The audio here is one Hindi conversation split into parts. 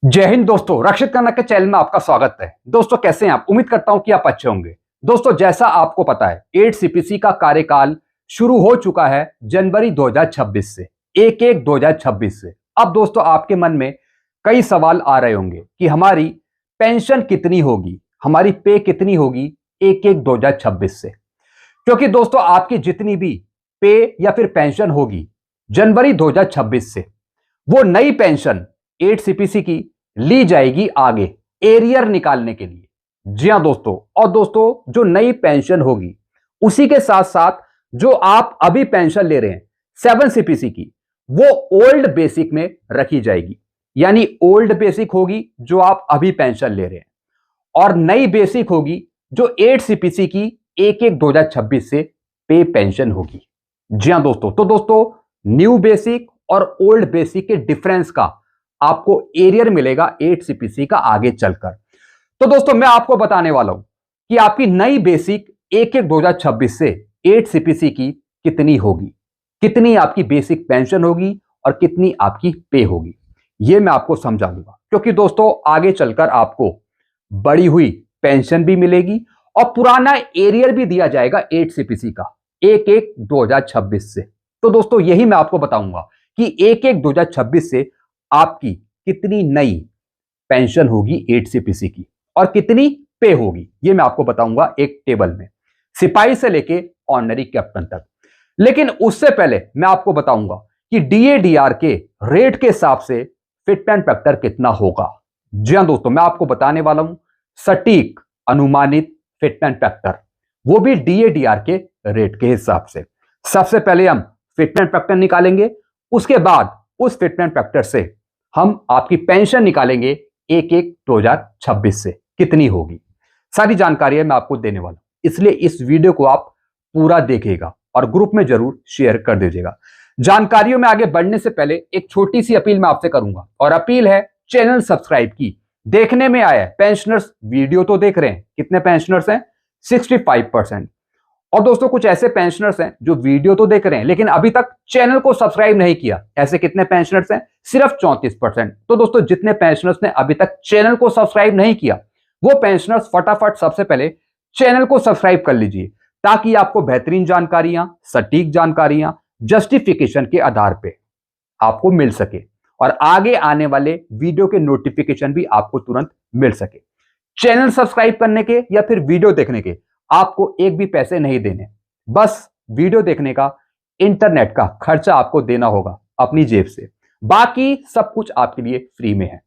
जय हिंद दोस्तों, रक्षित खन्ना के चैनल में आपका स्वागत है। दोस्तों कैसे हैं आप? उम्मीद करता हूं कि आप अच्छे होंगे। दोस्तों जैसा आपको पता है 8 सीपीसी का कार्यकाल शुरू हो चुका है जनवरी 2026 से 1/1/2026 से। अब दोस्तों आपके मन में कई सवाल आ रहे होंगे कि हमारी पेंशन कितनी होगी, हमारी पे कितनी होगी 1/1/2026 से। क्योंकि दोस्तों आपकी जितनी भी पे या फिर पेंशन होगी जनवरी 2026 से, वो नई पेंशन 8 सीपीसी की ली जाएगी आगे एरियर निकालने के लिए। जी हां दोस्तों, और दोस्तों जो नई पेंशन होगी उसी के साथ साथ जो आप अभी पेंशन ले रहे हैं 7 सीपीसी की, वो ओल्ड बेसिक में रखी जाएगी। यानी ओल्ड बेसिक होगी जो आप अभी पेंशन ले रहे हैं, और नई बेसिक होगी जो 8 सीपीसी की 1/1/2026 से पे पेंशन होगी। जी हां दोस्तों, तो दोस्तों न्यू बेसिक और ओल्ड बेसिक के डिफरेंस का आपको एरियर मिलेगा 8 सीपीसी का आगे चलकर। तो दोस्तों मैं आपको बताने वाला हूं कि आपकी नई बेसिक 1/1/2026 से 8 सीपीसी की कितनी होगी, कितनी आपकी बेसिक पेंशन होगी और कितनी आपकी पे होगी, यह मैं आपको समझा दूंगा। क्योंकि दोस्तों आगे चलकर आपको बढ़ी हुई पेंशन भी मिलेगी और पुराना एरियर भी दिया जाएगा 8 सीपीसी का 1/1/2026 से। तो दोस्तों यही मैं आपको बताऊंगा कि 1/1/2026 से आपकी कितनी नई पेंशन होगी 8 सीपीसी की और कितनी पे होगी, यह मैं आपको बताऊंगा एक टेबल में, सिपाही से लेके ऑनरी कैप्टन तक। लेकिन उससे पहले मैं आपको बताऊंगा कि डीएडीआर के रेट के हिसाब से फिटमेंट फैक्टर कितना होगा। जी हां दोस्तों, मैं आपको बताने वाला हूं सटीक अनुमानित फिटमेंट फैक्टर, वो भी डीएडीआर के रेट के हिसाब से। सबसे पहले हम फिटमेंट फैक्टर निकालेंगे, उसके बाद उस फिटमेंट फैक्टर से हम आपकी पेंशन निकालेंगे 1/1/2026 से कितनी होगी। सारी जानकारी मैं आपको देने वाला हूं, इसलिए इस वीडियो को आप पूरा देखिएगा और ग्रुप में जरूर शेयर कर दीजिएगा। जानकारियों में आगे बढ़ने से पहले एक छोटी सी अपील मैं आपसे करूंगा, और अपील है चैनल सब्सक्राइब की। देखने में आया है पेंशनर्स वीडियो तो देख रहे हैं, कितने पेंशनर्स हैं 65%। और दोस्तों कुछ ऐसे पेंशनर्स हैं जो वीडियो तो देख रहे हैं लेकिन अभी तक चैनल को सब्सक्राइब नहीं किया। ऐसे कितने पेंशनर्स हैं? सिर्फ 34%। तो दोस्तों जितने पेंशनर्स ने अभी तक चैनल को सब्सक्राइब नहीं किया, वो पेंशनर्स फटाफट सबसे पहले चैनल को सब्सक्राइब कर लीजिए, ताकि आपको बेहतरीन जानकारियां, सटीक जानकारियां जस्टिफिकेशन के आधार पर आपको मिल सके और आगे आने वाले वीडियो के नोटिफिकेशन भी आपको तुरंत मिल सके। चैनल सब्सक्राइब करने के या फिर वीडियो देखने के आपको एक भी पैसे नहीं देने, बस वीडियो देखने का इंटरनेट का खर्चा आपको देना होगा अपनी जेब से, बाकी सब कुछ आपके लिए फ्री में है।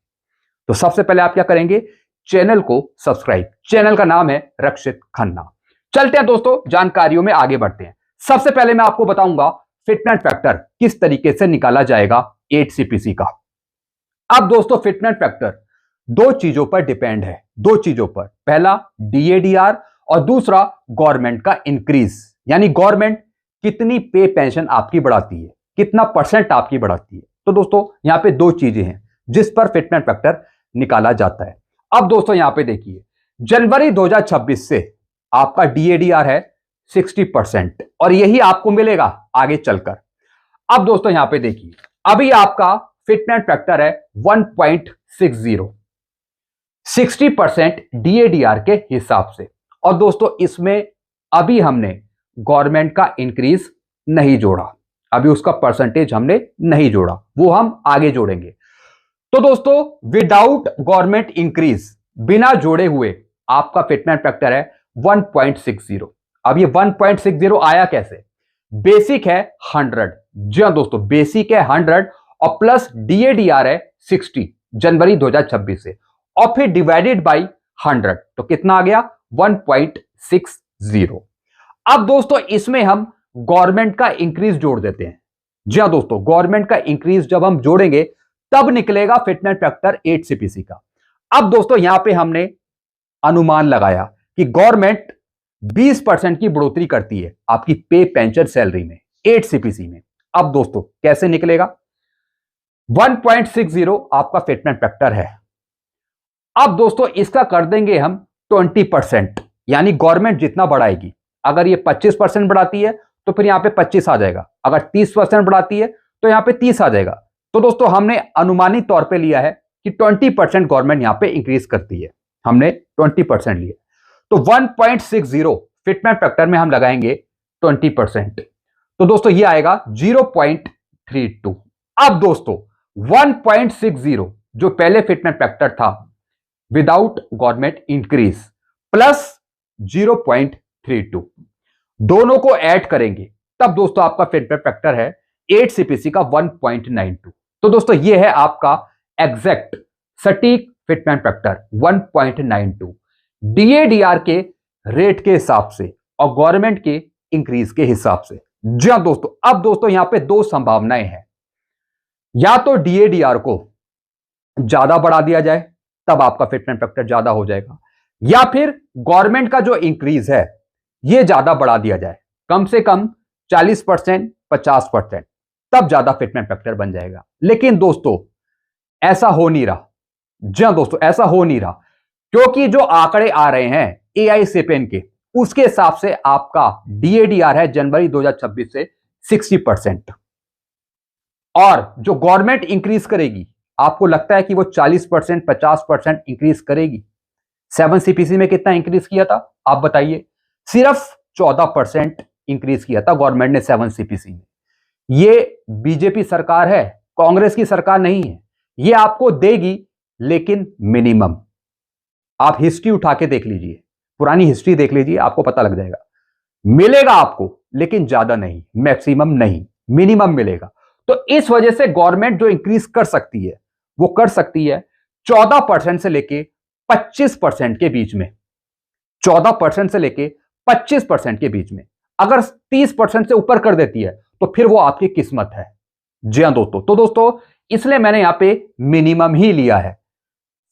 तो सबसे पहले आप क्या करेंगे, चैनल को सब्सक्राइब। चैनल का नाम है रक्षित खन्ना। चलते हैं दोस्तों जानकारियों में आगे बढ़ते हैं। सबसे पहले मैं आपको बताऊंगा फिटमेंट फैक्टर किस तरीके से निकाला जाएगा 8 सीपीसी का। अब दोस्तों फिटमेंट फैक्टर दो चीजों पर डिपेंड है, दो चीजों पर। पहला डीएडीआर और दूसरा गवर्नमेंट का इंक्रीज, यानी गवर्नमेंट कितनी पे पेंशन आपकी बढ़ाती है, कितना परसेंट आपकी बढ़ाती है। तो दोस्तों यहां पे दो चीजें हैं जिस पर फिटमेंट फैक्टर निकाला जाता है। अब दोस्तों यहां पे देखिए, जनवरी 2026 से आपका डीएडीआर है 60% और यही आपको मिलेगा आगे चलकर। अब दोस्तों यहां पे देखिए, अभी आपका फिटमेंट फैक्टर है 1.60, 60% डीएडीआर के हिसाब से। और दोस्तों इसमें अभी हमने गवर्नमेंट का इंक्रीज नहीं जोड़ा, अभी उसका परसेंटेज हमने नहीं जोड़ा, वो हम आगे जोड़ेंगे। तो दोस्तों विदाउट गवर्नमेंट इंक्रीज, बिना जोड़े हुए आपका फिटमेंट फैक्टर है 1.60। अब ये 1.60 आया कैसे? बेसिक है 100। जी हां दोस्तों, बेसिक है 100 और प्लस डीएडीआर है 60 जनवरी 2026 से, और फिर डिवाइडेड बाई 100, तो कितना आ गया 1.60। अब दोस्तों इसमें हम गवर्नमेंट का इंक्रीज जोड़ देते हैं। जी हां दोस्तों, गवर्नमेंट का इंक्रीज जब हम जोड़ेंगे तब निकलेगा फिटमेंट फैक्टर 8 सीपीसी का। अब दोस्तों यहां पे हमने अनुमान लगाया कि गवर्नमेंट 20% की बढ़ोतरी करती है आपकी पे पेंशन सैलरी में 8 सीपीसी में। अब दोस्तों कैसे निकलेगा? 1.60 आपका फिटमेंट फैक्टर है। अब दोस्तों इसका कर देंगे हम 20%, यानी गवर्नमेंट जितना बढ़ाएगी, अगर ये 25% बढ़ाती है तो फिर यहां पे 25 आ जाएगा, अगर 30% बढ़ाती है तो यहां पे 30 आ जाएगा। तो दोस्तों हमने अनुमानित तौर पे लिया है कि 20% गवर्नमेंट यहां पे इंक्रीज करती है, हमने 20% लिया, तो 1.60 फिटमेंट फैक्टर में हम लगाएंगे 20%, तो दोस्तों ये आएगा 0.32। अब दोस्तों 1.60 जो पहले फिटमेंट फैक्टर था विदाउट गवर्नमेंट इंक्रीज प्लस 0.32 दोनों को ऐड करेंगे, तब दोस्तों आपका फिटमेंट फैक्टर है 8 सीपीसी का 1.92। तो दोस्तों ये है आपका एग्जैक्ट सटीक फिटमेंट फैक्टर 1.92 डीएडीआर के रेट के हिसाब से और गवर्नमेंट के इंक्रीज के हिसाब से। जी हां दोस्तों, अब दोस्तों यहां पे दो संभावनाएं हैं, या तो डीएडीआर को ज्यादा बढ़ा दिया जाए तब आपका फिटमेंट फैक्टर ज्यादा हो जाएगा, या फिर गवर्नमेंट का जो इंक्रीज है यह ज्यादा बढ़ा दिया जाए, कम से कम 40% 50%, तब ज्यादा फिटमेंट फैक्टर बन जाएगा। लेकिन दोस्तों ऐसा हो नहीं रहा। जी हां दोस्तों, ऐसा हो नहीं रहा, क्योंकि जो आंकड़े आ रहे हैं एआई सेपेन के, उसके हिसाब से आपका डीएडीआर है जनवरी 2026 से 60%, और जो गवर्नमेंट इंक्रीज करेगी आपको लगता है कि वो 40% 50% इंक्रीज करेगी? 7 सीपीसी में कितना इंक्रीज किया था आप बताइए? सिर्फ 14% इंक्रीज किया था गवर्नमेंट ने 7 सीपीसी में। ये बीजेपी सरकार है, कांग्रेस की सरकार नहीं है। ये आपको देगी लेकिन मिनिमम। आप हिस्ट्री उठा के देख लीजिए, पुरानी हिस्ट्री देख लीजिए, आपको पता लग जाएगा। मिलेगा आपको लेकिन ज्यादा नहीं, मैक्सिमम नहीं, मिनिमम मिलेगा। तो इस वजह से गवर्नमेंट जो इंक्रीज कर सकती है वो कर सकती है 14% से लेके 25% के बीच में, 14% से लेके 25% के बीच में। अगर 30% से ऊपर कर देती है तो फिर वो आपकी किस्मत है। जी हां दोस्तों, तो दोस्तों इसलिए मैंने यहां पे मिनिमम ही लिया है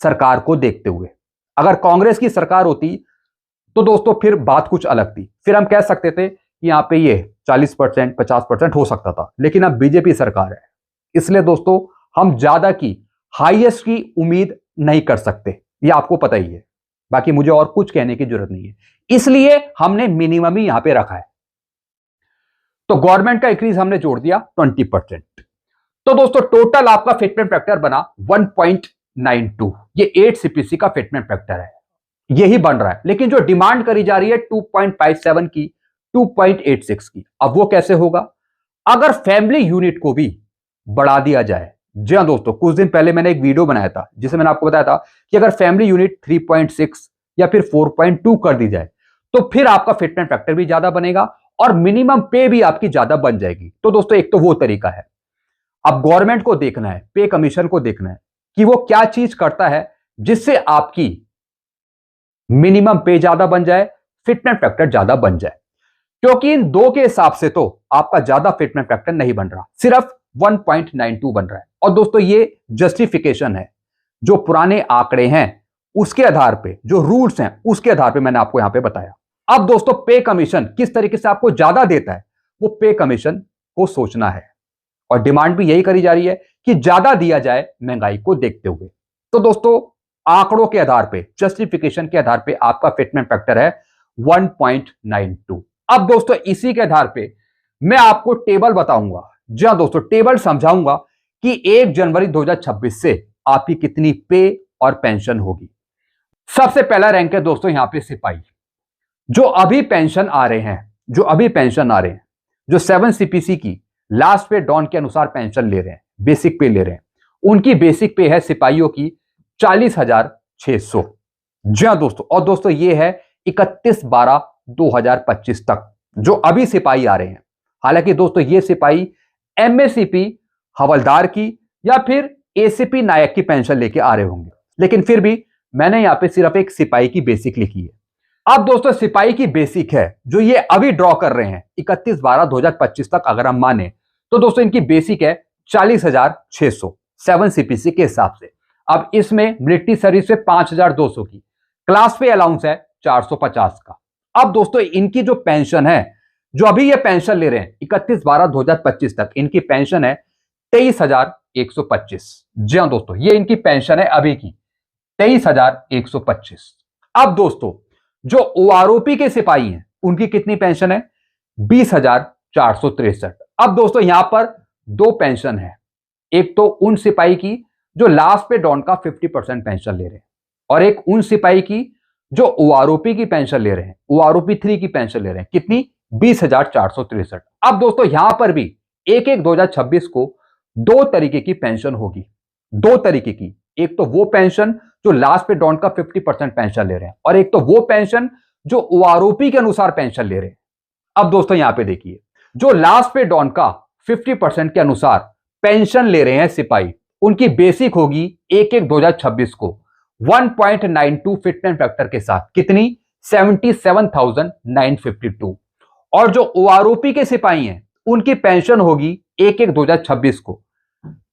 सरकार को देखते हुए। अगर कांग्रेस की सरकार होती तो दोस्तों फिर बात कुछ अलग थी, फिर हम कह सकते थे कि यहां पे ये 40% 50% हो सकता था, लेकिन अब बीजेपी सरकार है, इसलिए दोस्तों हम ज्यादा की हाईएस्ट की उम्मीद नहीं कर सकते, ये आपको पता ही है। बाकी मुझे और कुछ कहने की जरूरत नहीं है, इसलिए हमने मिनिमम ही यहां पे रखा है। तो गवर्नमेंट का इंक्रीज हमने जोड़ दिया 20%। तो दोस्तों टोटल आपका फिटमेंट फैक्टर बना 1.92। ये 8 सीपीसी का फिटमेंट फैक्टर है, यही बन रहा है। लेकिन जो डिमांड करी जा रही है 2.57 की, 2.86 की, अब वो कैसे होगा? अगर फैमिली यूनिट को भी बढ़ा दिया जाए। जी हां दोस्तों, कुछ दिन पहले मैंने एक वीडियो बनाया था जिसमें मैंने आपको बताया था कि अगर फैमिली यूनिट 3.6 या फिर 4.2 कर दी जाए तो फिर आपका फिटमेंट फैक्टर भी ज्यादा बनेगा और मिनिमम पे भी आपकी ज्यादा बन जाएगी। तो दोस्तों एक तो वो तरीका है। अब गवर्नमेंट को देखना है, पे कमीशन को देखना है कि वो क्या चीज करता है जिससे आपकी मिनिमम पे ज्यादा बन जाए, फिटमेंट फैक्टर ज्यादा बन जाए। क्योंकि इन दो के हिसाब से तो आपका ज्यादा फिटमेंट फैक्टर नहीं बन रहा, सिर्फ 1.92 बन रहा है। और दोस्तों ये जस्टिफिकेशन है, जो पुराने आंकड़े हैं उसके आधार पे, जो रूल्स हैं उसके आधार पे मैंने आपको यहां पे बताया। अब दोस्तों पे कमीशन किस तरीके से आपको ज्यादा देता है, वो पे कमीशन को सोचना है, और डिमांड भी यही करी जा रही है कि ज्यादा दिया जाए महंगाई को देखते हुए। तो दोस्तों आंकड़ों के आधार पे, जस्टिफिकेशन के आधार पे आपका फिटमेंट फैक्टर है 1.92। अब दोस्तों इसी के आधार पे मैं आपको टेबल बताऊंगा, जी हां दोस्तों टेबल समझाऊंगा कि 1 जनवरी 2026 से आपकी कितनी पे और पेंशन होगी। सबसे पहला रैंक है दोस्तों यहां पे सिपाही, जो अभी पेंशन आ रहे हैं, जो 7 सीपीसी की लास्ट पे डॉन के अनुसार पेंशन ले रहे हैं, बेसिक पे ले रहे हैं, उनकी बेसिक पे है सिपाहियों की 40,600। जी हां दोस्तों, और दोस्तों ये है 31/12/2025 तक जो अभी सिपाही आ रहे हैं। हालांकि दोस्तों ये सिपाही एमएससीपी हवलदार की या फिर एसीपी नायक की पेंशन लेके आ रहे होंगे, लेकिन फिर भी मैंने यहां पे सिर्फ एक सिपाही की बेसिक लिखी है। अब दोस्तों सिपाही की बेसिक है जो ये अभी ड्रॉ कर रहे हैं 31/12/2025 तक, अगर हम माने तो दोस्तों इनकी बेसिक है 40,600 7 सीपीसी के हिसाब से। अब इसमें मिलिट्री सर्विस पे 5,200 की, क्लास पे अलाउंस है 450 का। अब दोस्तों इनकी जो पेंशन है, जो अभी ये पेंशन ले रहे हैं 31/12/2025 तक, इनकी पेंशन है 23,125। जी हां दोस्तों, ये इनकी पेंशन है अभी की 23,125। अब दोस्तों जो ओआरओपी के सिपाही हैं उनकी कितनी पेंशन है? 20,463। अब दोस्तों यहां पर दो पेंशन है, एक तो उन सिपाही की जो लास्ट पे डॉन का 50% पेंशन ले रहे हैं, और एक उन सिपाही की जो ओआरओपी की पेंशन ले रहे हैं, ओआरओपी 3 की पेंशन ले रहे हैं। कितनी? 20,463। अब दोस्तों यहां पर भी 1/1/2026 को दो तरीके की पेंशन होगी, दो तरीके की। एक तो वो पेंशन जो लास्ट पे डॉन का 50% पेंशन ले रहे हैं, और एक तो वो पेंशन जो ओआरओपी के अनुसार पेंशन ले रहे हैं। अब दोस्तों यहां पे देखिए, जो लास्ट पे डॉन का 50% के अनुसार पेंशन ले रहे हैं सिपाही, उनकी बेसिक होगी 1/1/2026 को 1.92 फिटमेंट फैक्टर के साथ। कितनी? 77,952। और जो ओआरओपी के सिपाही हैं, उनकी पेंशन होगी 1/1/2026 को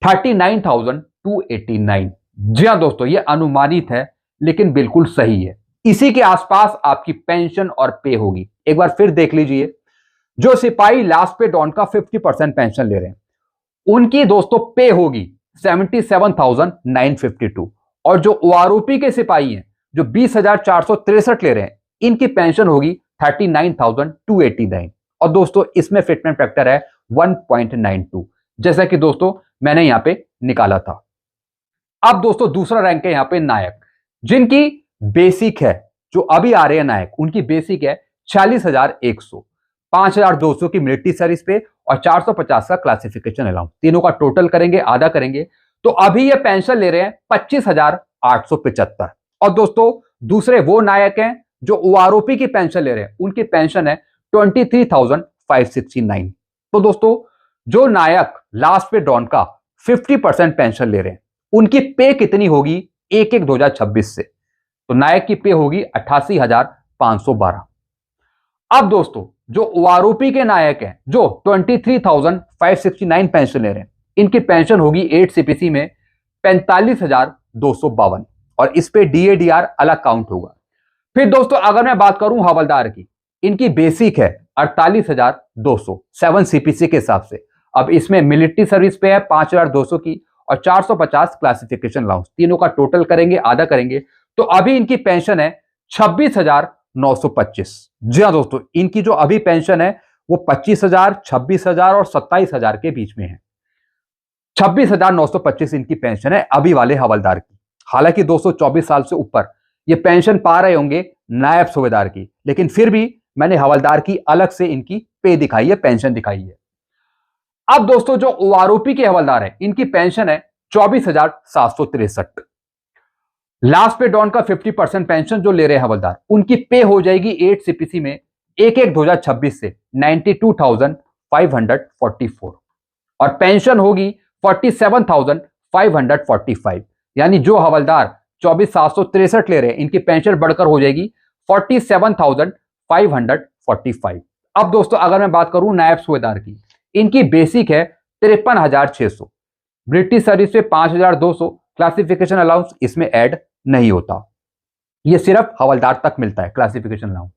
39,289। जी हां दोस्तों, यह अनुमानित है लेकिन बिल्कुल सही है। इसी के आसपास आपकी पेंशन और पे होगी। एक बार फिर देख लीजिए, जो सिपाही लास्ट पे डॉन का 50% पेंशन ले रहे हैं, उनकी दोस्तों पे होगी 77,952। और जो ओआरओपी के सिपाही हैं, जो 20,463 ले रहे हैं, इनकी पेंशन होगी 39,289। और दोस्तों इसमें फिटमेंट फैक्टर है 1.92, जैसा कि दोस्तों मैंने यहां पे निकाला था। अब दोस्तों दूसरा रैंक है यहां पे नायक, जिनकी बेसिक है, जो अभी आ रहे हैं नायक, उनकी बेसिक है 46,100, 5,200 की मिलिट्री सर्विस पे और 450 का क्लासिफिकेशन अलाउंस। तीनों का टोटल करेंगे, आधा करेंगे, तो अभी ये पेंशन ले रहे हैं 25,875। और दोस्तों दूसरे वो नायक हैं जो ओआरओपी की पेंशन ले रहे हैं, उनकी पेंशन है 23,569। तो दोस्तों जो नायक लास्ट पे डॉन का 50% पेंशन ले रहे हैं, उनकी पे कितनी होगी 1/1/2026 से? तो नायक की पे होगी 88,512। अब दोस्तों जो ओआरओपी के नायक हैं, जो 23,569 पेंशन ले रहे हैं, इनकी पेंशन होगी 8 सीपीसी में 45,252, और इस पे डीएडीआर अलग काउंट होगा। फिर दोस्तों अगर मैं बात करूं हवलदार की, इनकी बेसिक है 48,200 7 सीपीसी के हिसाब से। अब इसमें मिलिट्री सर्विस पे है 5,200 की और 450 क्लासिफिकेशन अलाउंस। तीनों का टोटल करेंगे, आधा करेंगे, तो अभी इनकी पेंशन है 26,925। जी हाँ दोस्तों, इनकी जो अभी पेंशन है वो 25,000, 26,000 और 27,000 के बीच में है। 26,925 इनकी पेंशन है अभी वाले हवलदार की। हालांकि 224 साल से ऊपर ये पेंशन पा रहे होंगे नायब सूबेदार की, लेकिन फिर भी मैंने हवलदार की अलग से इनकी पे दिखाई है, पेंशन दिखाई है। अब दोस्तों जो ओआरओपी के हवलदार है, इनकी पेंशन है 24,763। लास्ट पे डॉन का 50% पेंशन जो ले रहे हैं हवलदार, उनकी पे हो जाएगी 8 सीपीसी में 1/1/2026 से 92,544, और पेंशन होगी 47,545। यानी जो हवलदार 24,763 ले रहे हैं, इनकी पेंशन बढ़कर हो जाएगी 47,545। अब दोस्तों अगर मैं बात करूं नायब सूबेदार की, इनकी बेसिक है 53,600, ब्रिटिश सर्विस पे 5,200, क्लासिफिकेशन अलाउंस इसमें ऐड नहीं होता, ये सिर्फ हवलदार तक मिलता है क्लासिफिकेशन अलाउंस।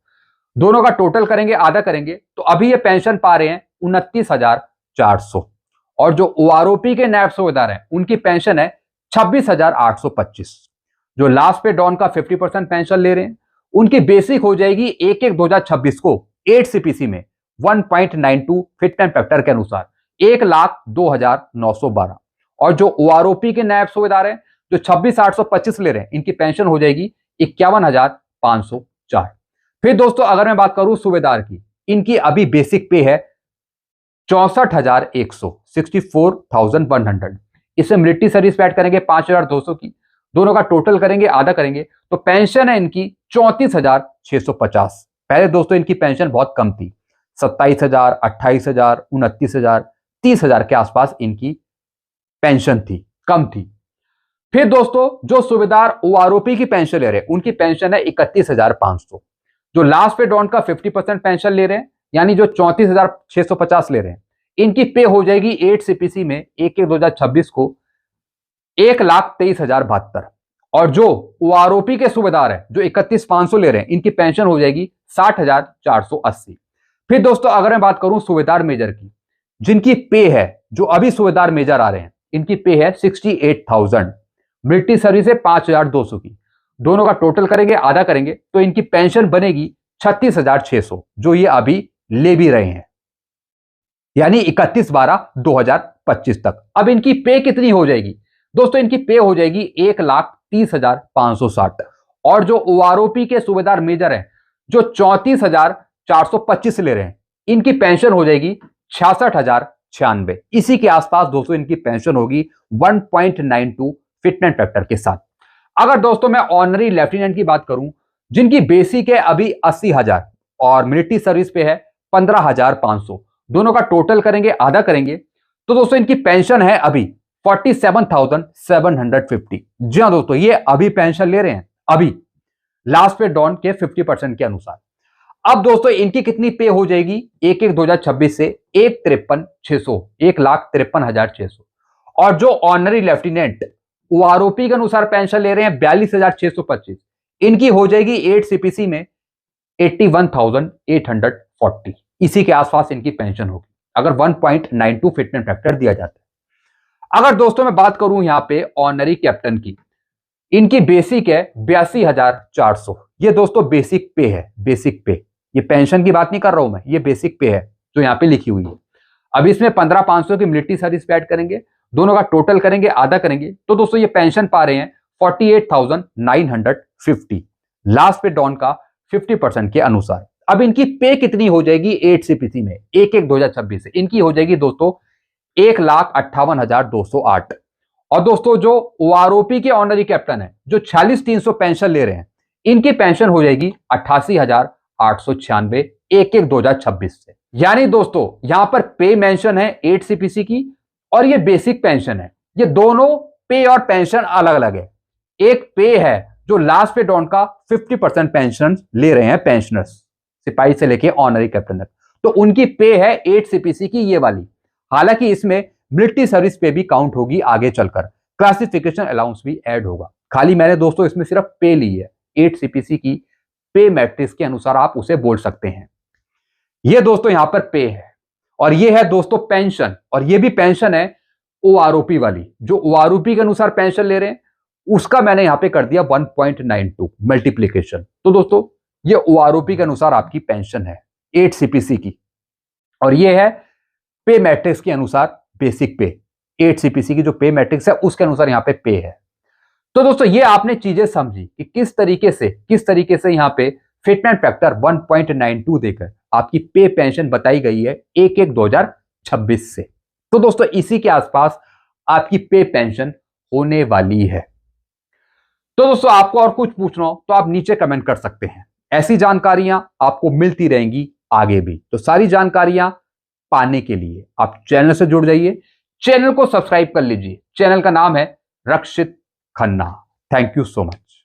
दोनों का टोटल करेंगे, आधा करेंगे, तो अभी ये पेंशन पा रहे हैं 29,400। और जो ओआरओपी के नायब सूबेदार हैं, उनकी पेंशन है 26,825। जो लास्ट पे डॉन का 50% पेंशन ले रहे हैं, उनकी बेसिक हो जाएगी 1/1/2026 को 8 सीपीसी में 1.92 फिटमेंट फैक्टर के अनुसार 1,02,912। और जो ओआरओपी के नायब सूबेदार हैं, जो 26,825 ले रहे हैं, इनकी पेंशन हो जाएगी 51,504। फिर दोस्तों अगर मैं बात करूं सूबेदार की, इनकी अभी बेसिक पे है 64,100, 64,100। इससे मिलिट्री सर्विस पे ऐड करेंगे 5,200 की, दोनों का टोटल करेंगे, आधा करेंगे, तो पेंशन है इनकी 34,650। पहले दोस्तों इनकी पेंशन बहुत कम थी, 27,000, 28,000, 29,000, 30,000 के आसपास इनकी पेंशन थी, कम थी। फिर दोस्तों जो सूबेदार ओआरओपी की पेंशन ले रहे हैं, उनकी पेंशन है 31,500। जो लास्ट पे डॉन का 50% पेंशन ले रहे हैं, यानी जो 34,650 ले रहे हैं, इनकी पे हो जाएगी 8 सीपीसी में 1/1/2026 को 1,23,072। और जो ओआरओपी के सूबेदार है, जो 31,500 ले रहे हैं, इनकी पेंशन हो जाएगी 60,480। फिर दोस्तों अगर मैं बात करूं सूबेदार मेजर की, जिनकी पे है, जो अभी सूबेदार मेजर आ रहे हैं, इनकी पे है 68,000, मिलिट्री सर्विस है 5,200 की, दोनों का टोटल करेंगे, आधा करेंगे, तो इनकी पेंशन बनेगी 36,600, जो ये अभी ले भी रहे हैं, यानी 31/12/2025 तक। अब इनकी पे कितनी हो जाएगी? दोस्तों इनकी पे हो जाएगी 1,30,560। और जो ओआरओपी के सूबेदार मेजर हैं जो 34,425 ले रहे हैं, इनकी पेंशन हो जाएगी 66,096। इसी के आसपास दोस्तों इनकी पेंशन होगी 1.92 फिटनेस फैक्टर के साथ। अगर दोस्तों मैं ऑनरी लेफ्टिनेंट की बात करूं जिनकी बेसिक है अभी 80,000 और मिलिट्री सर्विस पे है 15,500, दोनों का टोटल करेंगे, आधा करेंगे, तो दोस्तों इनकी पेंशन है अभी 47,750। जी हाँ दोस्तों, ये अभी पेंशन ले रहे हैं, अभी लास्ट पे डॉन के 50% के अनुसार। अब दोस्तों इनकी कितनी पे हो जाएगी 1/1/2026 से 1,53,600, 1,53,600। और जो ऑनरी लेफ्टिनेंट ओआरओपी के अनुसार पेंशन ले रहे हैं 42,625, इनकी हो जाएगी 8 सीपीसी में 81,840। इसी के आसपास इनकी पेंशन होगी अगर 1.92 फिटनेस फैक्टर दिया जाता है। अगर दोस्तों मैं बात करूं यहां पे ऑनरी कैप्टन की, इनकी बेसिक है 82,400। ये दोस्तों बेसिक पे है, बेसिक पे, ये पेंशन की बात नहीं कर रहा हूं मैं, ये बेसिक पे है जो यहां पे लिखी हुई है। अब इसमें 15,500 की मिलिट्री सर्विस पे ऐड करेंगे, दोनों का टोटल करेंगे, आधा करेंगे, तो दोस्तों ये पेंशन पा रहे हैं 48,950 लास्ट पे डॉन का 50% के अनुसार। अब इनकी पे कितनी हो जाएगी 8 सीपीसी में 1/1/2026 से, इनकी हो जाएगी दोस्तों 1,58,208। और दोस्तों जो ओआरओपी के ऑनरी कैप्टन है जो 46,300 पेंशन ले रहे हैं, इनकी पेंशन हो जाएगी 88,896 1/1/2026 से। यानी दोस्तों यहां पर पे मेंशन है 8 सीपीसी की और ये बेसिक पेंशन है, ये दोनों पे और पेंशन अलग अलग है। एक पे है जो लास्ट पे डॉन का 50% पेंशन ले रहे हैं पेंशनर्स, सिपाही से लेके ऑनरी कैप्टन तक, तो उनकी पे है 8 सीपीसी की ये वाली। हालांकि इसमें मिलिट्री सर्विस पे भी काउंट होगी, आगे चलकर क्लासिफिकेशन अलाउंस भी ऐड होगा। खाली मैंने दोस्तों इसमें सिर्फ पे ली है 8 सीपीसी की, पे मैट्रिक्स के अनुसार आप उसे बोल सकते हैं। ये दोस्तों यहां पर पे है और ये है दोस्तों पेंशन, और ये भी पेंशन है ओआरओपी वाली, जो ओआरओपी के अनुसार पेंशन ले रहे हैं उसका मैंने यहां पे कर दिया 1.92 मल्टीप्लीकेशन। तो दोस्तों ये ओआरओपी के अनुसार आपकी पेंशन है 8 सीपीसी की, और ये है पे मैट्रिक्स के अनुसार बेसिक पे, 8 सीपीसी की जो पे मैट्रिक्स है उसके अनुसार यहां पे है। तो दोस्तों ये आपने चीजें समझी कि किस तरीके से यहां पे फिटनेस फैक्टर 1.92 देकर आपकी पे पेंशन बताई गई है 1/1/2026 से। तो दोस्तों इसी के आसपास आपकी पे पेंशन होने वाली है। तो दोस्तों आपको और कुछ पूछना हो तो आप नीचे कमेंट कर सकते हैं, ऐसी जानकारियां आपको मिलती रहेंगी आगे भी। तो सारी जानकारियां पाने के लिए आप चैनल से जुड़ जाइए, चैनल को सब्सक्राइब कर लीजिए। चैनल का नाम है Rakshit Khanna. Thank you so much.